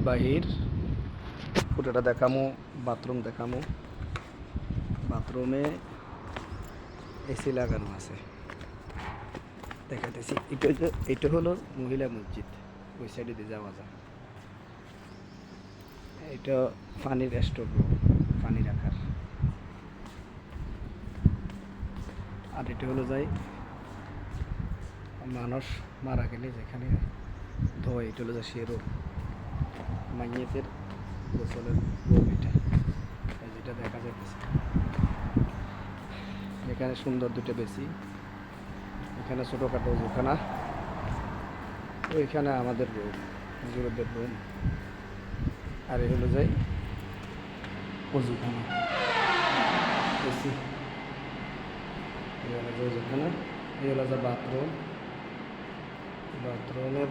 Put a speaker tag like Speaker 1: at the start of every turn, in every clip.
Speaker 1: বাহির পুরোটা দেখামো, বাথরুম দেখামো। বাথরুমে এসি লাগানো আছে, দেখাতেছি। এটা হলো মহিলা মসজিদ, ওই সাইডে দিয়ে যাওয়া যায়। এটা পানির স্টোর, পানি রাখার। আর এটা হলো যাই মানুষ মারা গেলে যেখানে ধোয়, এটা হলো যা সেরো মাইয়েতের গোসলের রুম। এটা যেটা দেখা যাচ্ছে এখানে সুন্দর দুটো বেশি, এখানে ছোটোখাটো ওখানা, ওইখানে আমাদের রুম, হুজুরদের রুম। আর এই হলো যাই অজুখানা, বেশি এই হলো যে অজুখানা, এই হলো যে বাথরুম। বাথরুমের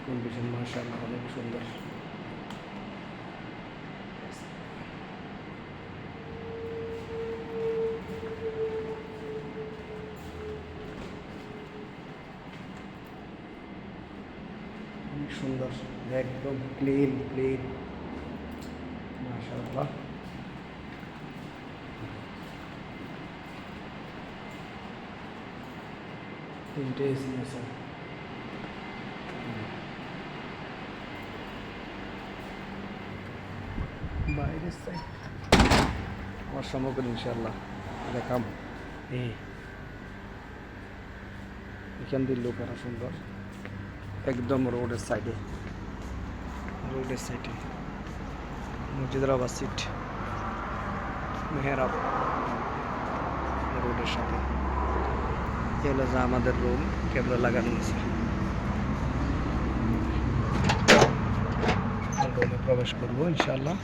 Speaker 1: কন্ডিশন মাশাআল্লাহ অনেক সুন্দর। অনেক সুন্দর, একদম ক্লিন মাশাআল্লাহ। তিনটে এসি আছে। বাইরের সাইড আমার সামগ্রী ইনশাআল্লাহ দেখাম। এখান দিয়ে লোক আরো সুন্দর, একদম রোডের সাইডে মসজিদের আবার সিট মেহরাব রোডের সাথে। এগুলো যা আমাদের রুম, ক্যামেরা লাগানো আছে। রুমে প্রবেশ করবো ইনশাআল্লাহ।